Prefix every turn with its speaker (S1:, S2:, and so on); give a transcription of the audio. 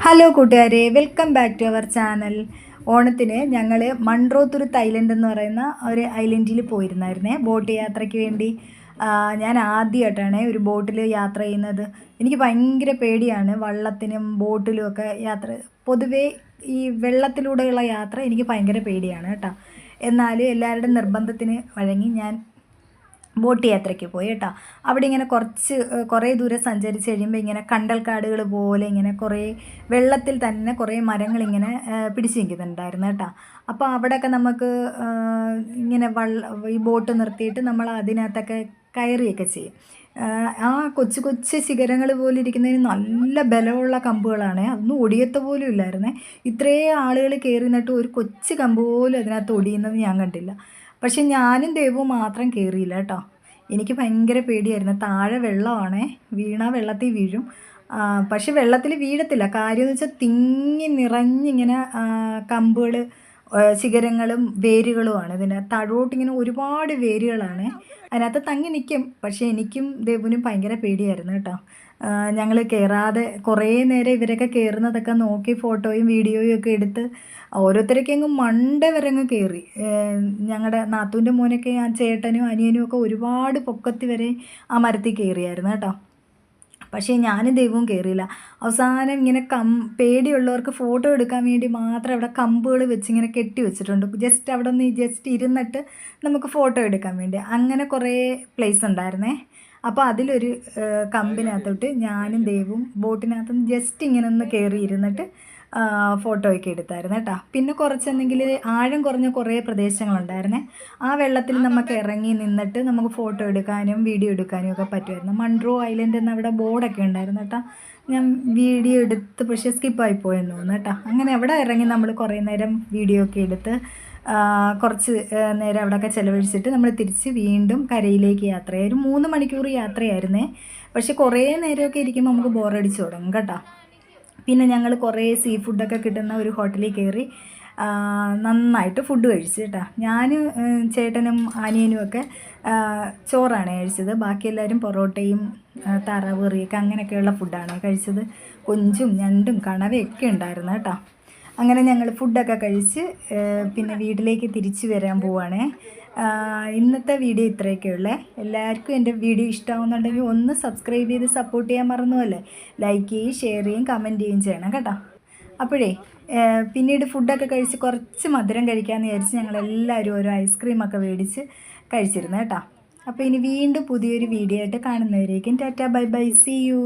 S1: Hello കൂട്ടുകാരെ, welcome back to our channel. ഓണത്തിന് ഞങ്ങൾ മൺട്രോത്തുരുത്ത് ഐലൻഡ് എന്ന് പറയുന്ന ഒരു ഐലൻഡിൽ പോയിരുന്നായിരുന്നേ ബോട്ട് യാത്രയ്ക്ക് വേണ്ടി. ഞാൻ ആദ്യമായിട്ടാണ് ഒരു ബോട്ടിൽ യാത്ര ചെയ്യുന്നത്. എനിക്ക് ഭയങ്കര പേടിയാണ് വള്ളത്തിനും ബോട്ടിലും ഒക്കെ യാത്ര. പൊതുവേ ഈ വെള്ളത്തിലൂടെയുള്ള യാത്ര എനിക്ക് ഭയങ്കര പേടിയാണ് കേട്ടോ. എന്നാലും എല്ലാവരുടെയും നിർബന്ധത്തിന് വഴങ്ങി ഞാൻ ബോട്ട് യാത്രയ്ക്ക് പോയി കേട്ടോ. അവിടെ ഇങ്ങനെ കുറേ ദൂരം സഞ്ചരിച്ച് കഴിയുമ്പോൾ ഇങ്ങനെ കണ്ടൽക്കാടുകൾ പോലെ ഇങ്ങനെ കുറേ വെള്ളത്തിൽ തന്നെ കുറേ മരങ്ങളിങ്ങനെ പിടിച്ച് നിൽക്കുന്നുണ്ടായിരുന്നു കേട്ടോ. അപ്പോൾ അവിടെയൊക്കെ നമുക്ക് ഇങ്ങനെ ഈ ബോട്ട് നിർത്തിയിട്ട് നമ്മൾ അതിനകത്തൊക്കെ കയറിയൊക്കെ ചെയ്യും. ആ കൊച്ചു കൊച്ചു ശിഖരങ്ങൾ പോലെ ഇരിക്കുന്നതിന് നല്ല ബലമുള്ള കമ്പുകളാണ്. അതൊന്നും ഒടിയത്ത പോലും ഇല്ലായിരുന്നേ. ഇത്രയും ആളുകൾ കയറി നിന്നിട്ട് ഒരു കൊച്ചു കമ്പ് പോലും അതിനകത്ത് ഒടിയുന്നത് ഞാൻ കണ്ടില്ല. പക്ഷെ ഞാനും ദേവും മാത്രം കയറിയില്ല കേട്ടോ. എനിക്ക് ഭയങ്കര പേടിയായിരുന്നു. താഴെ വെള്ളമാണേ, വീണാൽ വെള്ളത്തിൽ വീഴും. പക്ഷെ വെള്ളത്തിൽ വീഴത്തില്ല. കാര്യമെന്ന് വെച്ചാൽ തിങ്ങി നിറഞ്ഞിങ്ങനെ കമ്പുകൾ, ശിഖരങ്ങളും വേരുകളുമാണ്. ഇതിന് താഴോട്ടിങ്ങനെ ഒരുപാട് വേരുകളാണ്. അതിനകത്ത് തങ്ങി നിൽക്കും. പക്ഷേ എനിക്കും ദേവുനും ഭയങ്കര പേടിയായിരുന്നു കേട്ടോ. ഞങ്ങൾ കയറാതെ കുറേ നേരം ഇവരൊക്കെ കയറുന്നതൊക്കെ നോക്കി ഫോട്ടോയും വീഡിയോയും ഒക്കെ എടുത്ത് ഓരോരുത്തരൊക്കെ അങ്ങ് മണ്ട വരെ അങ്ങ് കയറി. ഞങ്ങളുടെ നാത്തൂൻ്റെ മോനൊക്കെ ആ ചേട്ടനും അനിയനും ഒക്കെ ഒരുപാട് പൊക്കത്തി വരെ ആ മരത്തിൽ കയറിയായിരുന്നു കേട്ടോ. പക്ഷേ ഞാനും ദൈവവും കയറിയില്ല. അവസാനം ഇങ്ങനെ പേടിയുള്ളവർക്ക് ഫോട്ടോ എടുക്കാൻ വേണ്ടി മാത്രം അവിടെ കമ്പുകൾ വെച്ച് ഇങ്ങനെ കെട്ടി വെച്ചിട്ടുണ്ട്. ജസ്റ്റ് അവിടെ നിന്ന് ഇരുന്നിട്ട് നമുക്ക് ഫോട്ടോ എടുക്കാൻ വേണ്ടി. അങ്ങനെ കുറേ പ്ലേസ് ഉണ്ടായിരുന്നേ. അപ്പോൾ അതിലൊരു കമ്പിനകത്തോട്ട് ഞാനും ദേവും ബോട്ടിനകത്തുനിന്ന് ജസ്റ്റ് ഇങ്ങനെ ഒന്ന് കയറി ഇരുന്നിട്ട് ഫോട്ടോയൊക്കെ എടുത്തായിരുന്നു കേട്ടോ. പിന്നെ കുറച്ചെന്തെങ്കിൽ ആഴം കുറഞ്ഞ കുറേ പ്രദേശങ്ങളുണ്ടായിരുന്നേ. ആ വെള്ളത്തിൽ നമുക്ക് ഇറങ്ങി നിന്നിട്ട് നമുക്ക് ഫോട്ടോ എടുക്കാനും വീഡിയോ എടുക്കാനും ഒക്കെ പറ്റുമായിരുന്നു. മൺട്രോ ഐലൻഡ് എന്ന അവിടെ ബോർഡൊക്കെ ഉണ്ടായിരുന്നു കേട്ടോ. ഞാൻ വീഡിയോ എടുത്ത് പക്ഷേ സ്കിപ്പായി പോയെന്ന് തോന്നുന്നു കേട്ടോ. അങ്ങനെ അവിടെ ഇറങ്ങി നമ്മൾ കുറേ നേരം വീഡിയോ ഒക്കെ എടുത്ത് കുറച്ച് നേരം അവിടെയൊക്കെ ചിലവഴിച്ചിട്ട് നമ്മൾ തിരിച്ച് വീണ്ടും കരയിലേക്ക് യാത്രയായി. ഒരു 3 മണിക്കൂർ യാത്രയായിരുന്നേ. പക്ഷെ കുറേ നേരമൊക്കെ ഇരിക്കുമ്പോൾ നമുക്ക് ബോറടിച്ച് തുടങ്ങും കേട്ടോ. പിന്നെ ഞങ്ങൾ കുറേ സീ ഫുഡൊക്കെ കിട്ടുന്ന ഒരു ഹോട്ടലിൽ കയറി നന്നായിട്ട് ഫുഡ് കഴിച്ചു കേട്ടോ. ഞാനും ചേട്ടനും അനിയനും ഒക്കെ ചോറാണ് കഴിച്ചത്. ബാക്കി എല്ലാവരും പൊറോട്ടയും താറാവ് കറിയൊക്കെ അങ്ങനെയൊക്കെയുള്ള ഫുഡാണ് കഴിച്ചത്. കൊഞ്ചും ഞണ്ടും കണവയൊക്കെ ഉണ്ടായിരുന്നു കേട്ടോ. അങ്ങനെ ഞങ്ങൾ ഫുഡൊക്കെ കഴിച്ച് പിന്നെ വീട്ടിലേക്ക് തിരിച്ചു വരാൻ പോവുകയാണേ. ഇന്നത്തെ വീഡിയോ ഇത്രയൊക്കെ ഉള്ളേ. എല്ലാവർക്കും എൻ്റെ വീഡിയോ ഇഷ്ടമാകുന്നുണ്ടെങ്കിൽ ഒന്ന് സബ്സ്ക്രൈബ് ചെയ്ത് സപ്പോർട്ട് ചെയ്യാൻ മറന്നുമല്ലേ. ലൈക്ക് ചെയ്യും, ഷെയർ ചെയ്യും, കമൻറ്റ് ചെയ്യുകയും ചെയ്യണം കേട്ടോ. അപ്പോഴേ പിന്നീട് ഫുഡൊക്കെ കഴിച്ച് കുറച്ച് മധുരം കഴിക്കാമെന്ന് വിചാരിച്ച് ഞങ്ങളെല്ലാവരും ഓരോ ഐസ്ക്രീമൊക്കെ മേടിച്ച് കഴിച്ചിരുന്നു കേട്ടോ. അപ്പോൾ ഇനി വീണ്ടും പുതിയൊരു വീഡിയോ ആയിട്ട് കാണുന്നവരേക്കും tata bye bye, see U.